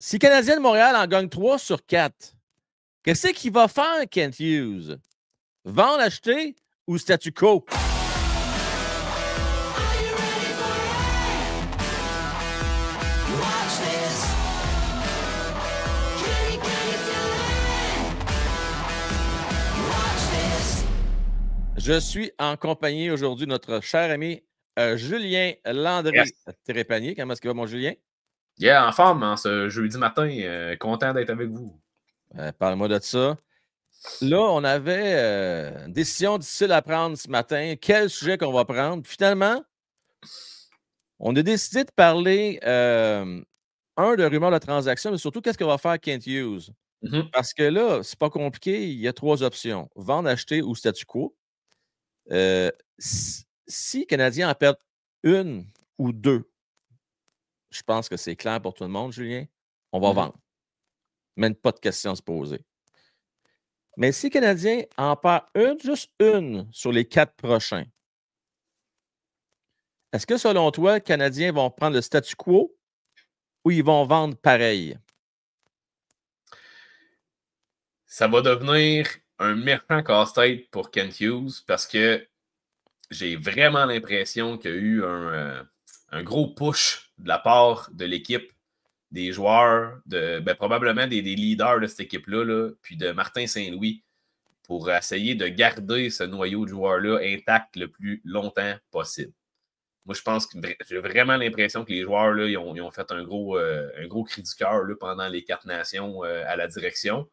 Si le Canadien de Montréal en gagne 3 sur 4, qu'est-ce qu'il va faire, Kent Hughes? Vendre, acheter ou statu quo? Je suis en compagnie aujourd'hui de notre cher ami Julien Landry Trépanier. Comment est-ce qu'il va, mon Julien? Yeah, en forme, en ce jeudi matin. Content d'être avec vous. Parle-moi de ça. Là, on avait une décision difficile à prendre ce matin. Quel sujet qu'on va prendre? Puis finalement, on a décidé de parler, de rumeurs de transaction, mais surtout, qu'est-ce que va faire Kent Hughes? Parce que là, c'est pas compliqué. Il y a 3 options. Vendre, acheter ou statu quo. Si les Canadiens en perdent 1 ou 2, je pense que c'est clair pour tout le monde, Julien, on va vendre. Même pas de question à se poser. Mais si les Canadiens en perdent juste une sur les 4 prochains, est-ce que selon toi, les Canadiens vont prendre le statu quo ou ils vont vendre pareil? Ça va devenir un méchant casse-tête pour Kent Hughes parce que j'ai vraiment l'impression qu'il y a eu un gros push de la part de l'équipe, des joueurs, probablement des leaders de cette équipe-là, puis de Martin Saint-Louis pour essayer de garder ce noyau de joueurs-là intact le plus longtemps possible. Moi, je pense que j'ai vraiment l'impression que les joueurs, là, ils ont fait un gros cri du cœur pendant les 4 nations à la direction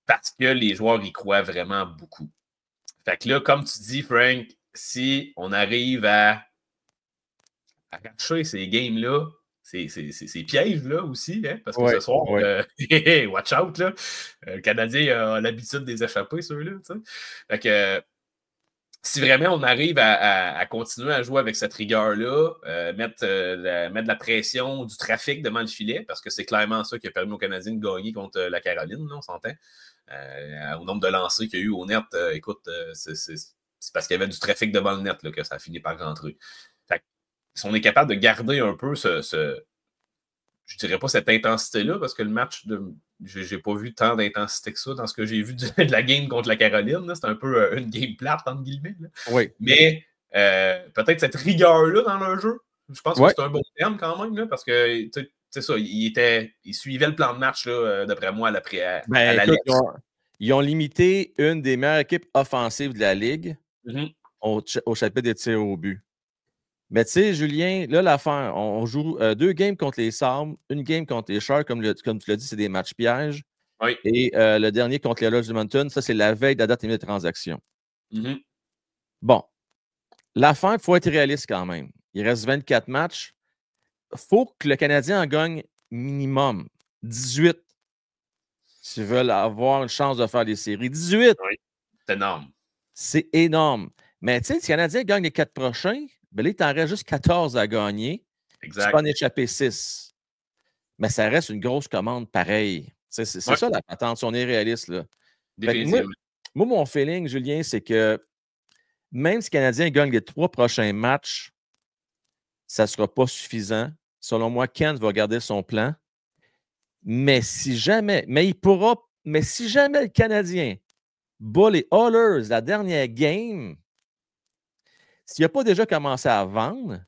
parce que les joueurs y croient vraiment beaucoup. Fait que là, comme tu dis, Frank, si on arrive à racheter ces games-là, ces pièges-là aussi, hein, parce que ce soir, watch out, là, le Canadien a l'habitude de les échapper, ceux-là. Fait que si vraiment on arrive à continuer à jouer avec cette rigueur-là, mettre de la pression, du trafic devant le filet, parce que c'est clairement ça qui a permis aux Canadiens de gagner contre la Caroline, là, on s'entend. Au nombre de lancers qu'il y a eu au net, écoute, c'est parce qu'il y avait du trafic devant le net là, que ça a fini par rentrer. Fait que, si on est capable de garder un peu je dirais pas cette intensité-là, parce que le match, j'ai pas vu tant d'intensité que ça dans ce que j'ai vu de la game contre la Caroline. C'est un peu une game plate, entre guillemets. Là. Oui. Mais peut-être cette rigueur-là dans leur jeu, je pense que c'est un bon terme quand même, là, parce que c'est ça, il suivait le plan de match, là, d'après moi, à la lettre. Ils ont limité une des meilleures équipes offensives de la Ligue au chapitre des tirs au but. Mais tu sais, Julien, là, l'affaire, on joue 2 games contre les Sabres, une game contre les Sharks, comme tu l'as dit, c'est des matchs pièges. Oui. Et le dernier contre les Oilers d'Edmonton, ça, c'est la veille de la date limite de transaction. Bon. L'affaire, il faut être réaliste quand même. Il reste 24 matchs. Il faut que le Canadien en gagne minimum 18 s'ils veulent avoir une chance de faire des séries. 18! Oui, c'est énorme. C'est énorme. Mais tu sais, si le Canadien gagne les 4 prochains, ben là, il t'en reste juste 14 à gagner. Exact. Tu peux en échapper 6. Mais ça reste une grosse commande pareille. C'est ça la patente, si on est réaliste. Là. Définitivement. Moi, mon feeling, Julien, c'est que même si le Canadien gagne les 3 prochains matchs, ça ne sera pas suffisant. Selon moi, Kent va garder son plan. Mais si jamais le Canadien bat les Oilers la dernière game, s'il n'a pas déjà commencé à vendre,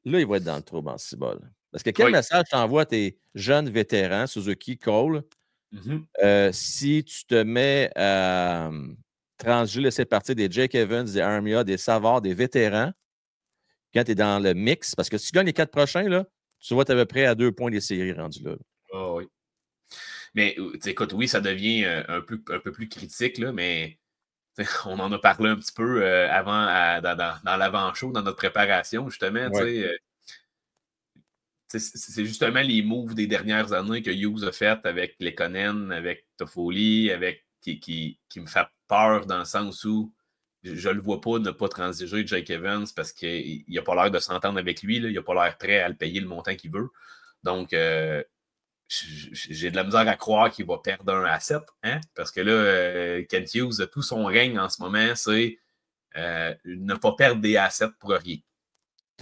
là, il va être dans le trouble en cibole. Parce que quel message t'envoies à tes jeunes vétérans, Suzuki, Cole, si tu te mets à laisser partir des Jake Evans, des Armia, des Savard, des vétérans, quand tu es dans le mix, parce que si tu gagnes les 4 prochains, là, tu vas être à peu près à 2 points des séries rendues là. Oh, oui. Mais écoute, oui, ça devient un peu plus critique, là, mais on en a parlé un petit peu avant dans l'avant-show, dans notre préparation, justement. C'est justement les moves des dernières années que Hughes a fait avec Lekonen, avec Toffoli, qui me fait peur dans le sens où je ne le vois pas ne pas transiger Jake Evans parce qu'il n'a pas l'air de s'entendre avec lui. Là, il n'a pas l'air prêt à le payer le montant qu'il veut. Donc, j'ai de la misère à croire qu'il va perdre un asset. Hein? Parce que là, Kent Hughes, tout son règne en ce moment, c'est ne pas perdre des assets pour rien.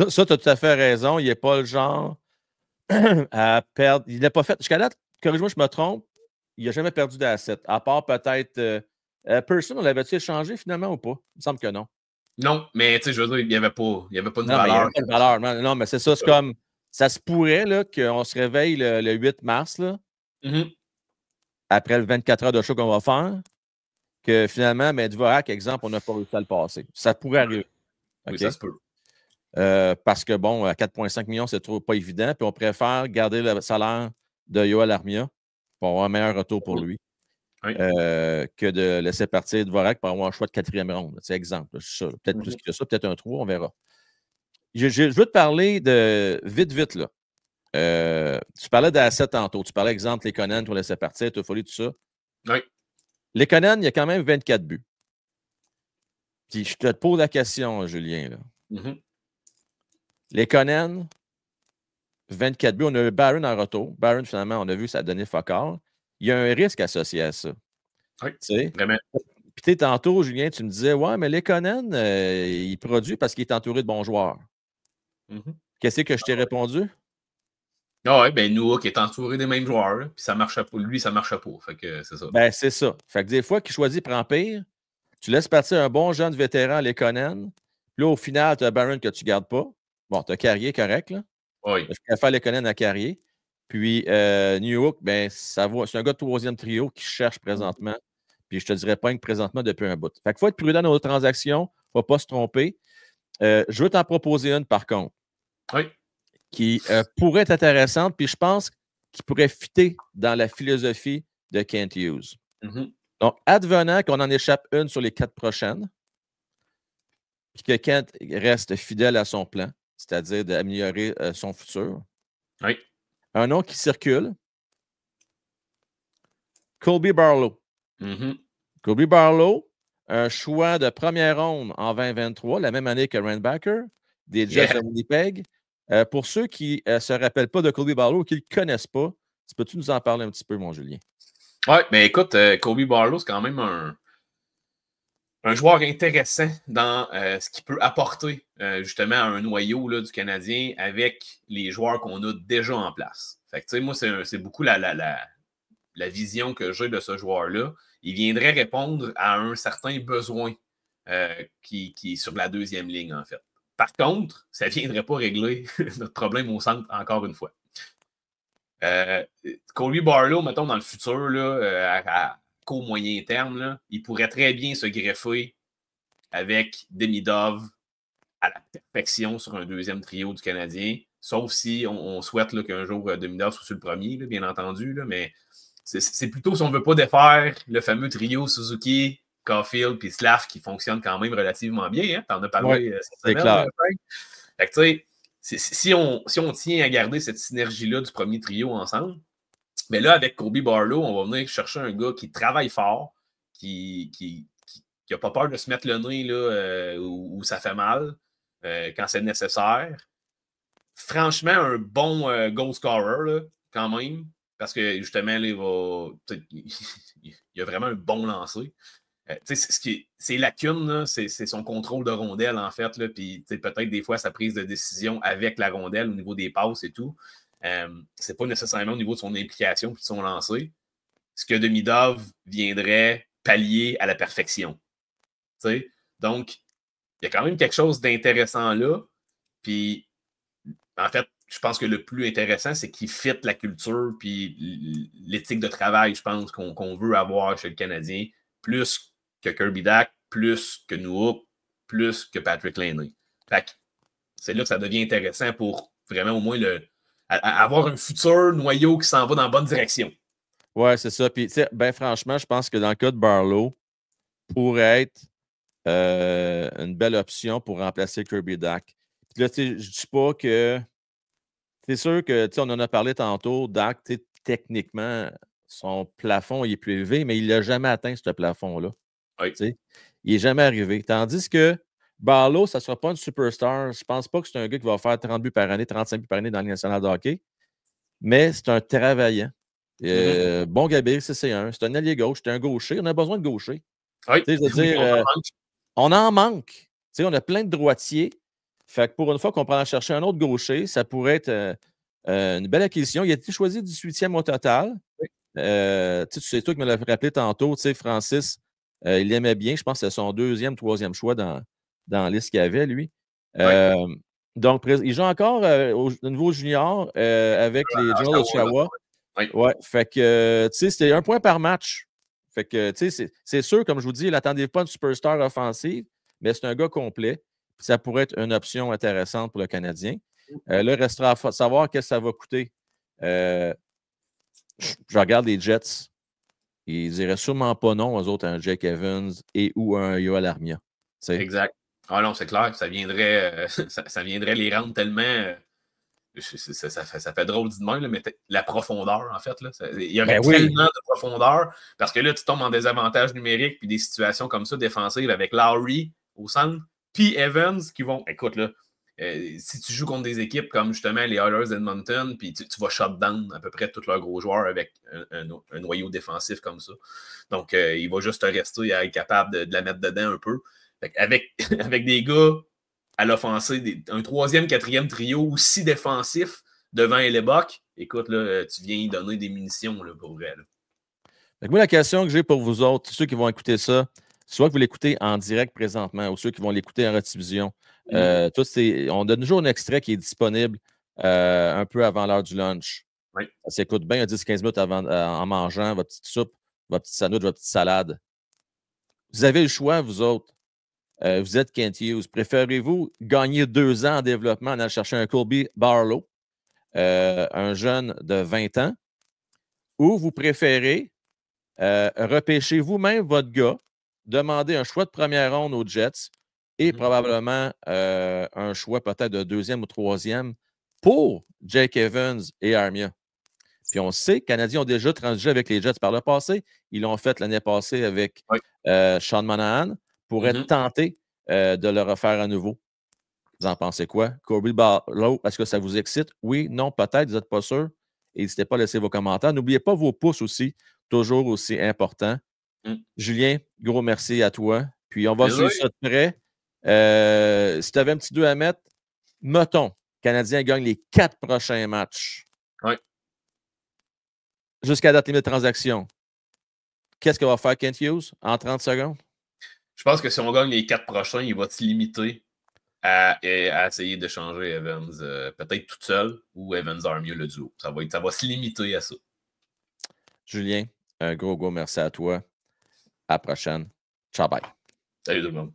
Ça, tu as tout à fait raison. Il n'est pas le genre à perdre. Il n'a pas fait. Jusqu'à date, corrige-moi, je me trompe, il n'a jamais perdu d'asset. À part peut-être. Person, on l'avait-tu échangé finalement ou pas? Il me semble que non. Non, mais tu sais, je veux dire, il n'y avait pas de Non, mais il n'y valeur. avait pas de valeur. Non, mais c'est ça. C'est comme. Ça se pourrait là, qu'on se réveille le 8 mars, là, après le 24 heures de show qu'on va faire, que finalement, mais Dvorak, exemple, on n'a pas réussi à le passer. Ça pourrait arriver. Oui, ça se peut. Parce que, bon, à 4,5 millions, c'est trop pas évident. Puis on préfère garder le salaire de Yoel Armia pour avoir un meilleur retour pour lui que de laisser partir Dvorak pour avoir un choix de 4e ronde. C'est exemple. Peut-être plus que ça, peut-être un 3, on verra. Je veux te parler de vite, là. Tu parlais d'Asset tantôt. Tu parlais, exemple, les Conan pour laisser partir, Toffoli, tout ça. Oui. Les Conan, il y a quand même 24 buts. Puis je te pose la question, Julien. Là. Les Conan, 24 buts. On a eu Barron en retour. Barron, finalement, on a vu que ça a donné fuck all. Il y a un risque associé à ça. Oui, vraiment. Puis tantôt, Julien, tu me disais, ouais, mais les Conan, il produit parce qu'il est entouré de bons joueurs. Qu'est-ce que je t'ai répondu? Ah ouais, ben Noah qui est entouré des mêmes joueurs, puis ça marche pas. Lui, ça marche pas. Fait que c'est ça. Ben, c'est ça. Fait que des fois, qu'il choisit prend pire, tu laisses partir un bon jeune vétéran, les Conan. Puis là, au final, tu as Barron que tu ne gardes pas. Bon, tu as Carrier, correct, là. Oui. Je préfère les Conan à Carrier. Puis New York, ben, c'est un gars de 3e trio qui cherche présentement. Puis je te dirais pas que présentement depuis un bout. Fait qu'il faut être prudent dans nos transactions. Il ne faut pas se tromper. Je veux t'en proposer une, par contre. Oui. Qui pourrait être intéressante, puis je pense qu'il pourrait fitter dans la philosophie de Kent Hughes. Donc, advenant qu'on en échappe une sur les 4 prochaines, puis que Kent reste fidèle à son plan, c'est-à-dire d'améliorer son futur. Oui. Un nom qui circule, Colby Barlow. Colby Barlow, un choix de première ronde en 2023, la même année que Randbacker, des Jets de Winnipeg. Pour ceux qui ne se rappellent pas de Colby Barlow ou qui ne le connaissent pas, peux-tu nous en parler un petit peu, mon Julien? Oui, mais écoute, Colby Barlow, c'est quand même un joueur intéressant dans ce qu'il peut apporter justement à un noyau là, du Canadien avec les joueurs qu'on a déjà en place. Fait que, tu sais, moi, c'est beaucoup la vision que j'ai de ce joueur-là. Il viendrait répondre à un certain besoin qui est sur la 2e ligne, en fait. Par contre, ça ne viendrait pas régler notre problème au centre, encore une fois. Colby Barlow, mettons, dans le futur, là, à court moyen terme, là, il pourrait très bien se greffer avec Demidov à la perfection sur un 2e trio du Canadien, sauf si on souhaite là, qu'un jour Demidov soit sur le premier, là, bien entendu, là, mais c'est plutôt si on ne veut pas défaire le fameux trio Suzuki, Caulfield puis Slav qui fonctionne quand même relativement bien. Hein? Tu en as parlé cette semaine. Clair. Fait que, tu sais, si on tient à garder cette synergie-là du premier trio ensemble, mais là, avec Colby Barlow, on va venir chercher un gars qui travaille fort, qui n'a pas peur de se mettre le nez là, où ça fait mal quand c'est nécessaire. Franchement, un bon goal scorer, là, quand même. Parce que justement, là, il a vraiment un bon lancer. Ses lacunes, c'est son contrôle de rondelle, en fait. Puis peut-être des fois sa prise de décision avec la rondelle au niveau des passes et tout. C'est pas nécessairement au niveau de son implication et de son lancer. Ce que Demidov viendrait pallier à la perfection. T'sais? Donc, il y a quand même quelque chose d'intéressant là. Puis, en fait, je pense que le plus intéressant, c'est qu'il fit la culture puis l'éthique de travail, je pense, qu'on veut avoir chez le Canadien, plus que Kirby Dach, plus que Newhook, plus que Patrick Laine. Fait que c'est là que ça devient intéressant pour vraiment au moins avoir un futur noyau qui s'en va dans la bonne direction. Ouais, c'est ça. Puis, ben franchement, je pense que dans le cas de Barlow, pourrait être une belle option pour remplacer Kirby Dach. Puis là, je ne dis pas que. C'est sûr que, on en a parlé tantôt, Dach, techniquement, son plafond il est plus élevé, mais il n'a jamais atteint ce plafond-là. Oui. Il n'est jamais arrivé. Tandis que Barlow, ça ne sera pas une superstar. Je ne pense pas que c'est un gars qui va faire 30 buts par année, 35 buts par année dans le national de hockey. Mais c'est un travaillant. Bon gabarit, c'est un allié gauche, c'est un gaucher. On a besoin de gaucher. Oui. Je veux dire, on en manque. On a plein de droitiers. Fait que pour une fois qu'on prend en chercher un autre gaucher, ça pourrait être une belle acquisition. Il a été choisi 18e au total. Oui. Tu sais, toi qui me l'as rappelé tantôt, tu sais, Francis, il l'aimait bien. Je pense que c'est son 2e, 3e choix dans la liste qu'il avait, lui. Oui. Donc, il joue encore au niveau junior avec les Generals d'Oshawa. Oui. Ouais, fait que, tu sais, c'était 1 point par match. Fait que, tu sais, c'est sûr, comme je vous dis, n'attendez pas une superstar offensive, mais c'est un gars complet. Ça pourrait être une option intéressante pour le Canadien. Là, il restera à savoir qu'est-ce que ça va coûter. Je regarde les Jets. Ils diraient sûrement pas non aux autres, un Jake Evans et ou un Yoel Armia. Exact. Ah non, c'est clair. Ça viendrait, ça viendrait les rendre tellement. Ça fait drôle dit de même, mais la profondeur, en fait. Là, il y aurait tellement de profondeur parce que là, tu tombes en désavantage numérique puis des situations comme ça défensives avec Lowry au centre, puis Evans qui vont. Écoute, là, si tu joues contre des équipes comme justement les Oilers d'Edmonton, puis tu vas shut down à peu près tous leurs gros joueurs avec un noyau défensif comme ça. Donc, il va juste rester à être capable de la mettre dedans un peu. Avec des gars à l'offensive, un 3e, 4e trio aussi défensif devant Hellebuyck, écoute, là, tu viens y donner des munitions là, pour vrai. Là. Moi, la question que j'ai pour vous autres, ceux qui vont écouter ça, soit que vous l'écoutez en direct présentement ou ceux qui vont l'écouter en rediffusion, on donne toujours un extrait qui est disponible un peu avant l'heure du lunch. Oui. Ça s'écoute bien à 10-15 minutes avant, en mangeant votre petite soupe, votre petite sandwich, votre petite salade. Vous avez le choix, vous autres. Vous êtes Kent Hughes. Préférez-vous gagner 2 ans en développement en allant chercher un Colby Barlow, un jeune de 20 ans, ou vous préférez repêcher vous-même votre gars, demander un choix de première ronde aux Jets et probablement un choix peut-être de 2e ou 3e pour Jake Evans et Armia. Puis on sait, les Canadiens ont déjà transigé avec les Jets par le passé. Ils l'ont fait l'année passée avec Sean Monahan pour être tenté de le refaire à nouveau. Vous en pensez quoi? Colby Barlow, est-ce que ça vous excite? Oui, non, peut-être, vous n'êtes pas sûr. N'hésitez pas à laisser vos commentaires. N'oubliez pas vos pouces aussi, toujours aussi important. Julien, gros merci à toi. Puis on va suivre ça de près. Si tu avais un petit 2 à mettre, mettons, Canadien gagne les 4 prochains matchs. Oui. Jusqu'à la date limite de transaction. Qu'est-ce que va faire Kent Hughes en 30 secondes? Je pense que si on gagne les 4 prochains, il va se limiter à essayer de changer Evans peut-être tout seul ou Evans Armia le duo. Ça va se limiter à ça. Julien, un gros merci à toi. À la prochaine. Ciao, bye. Salut tout le monde.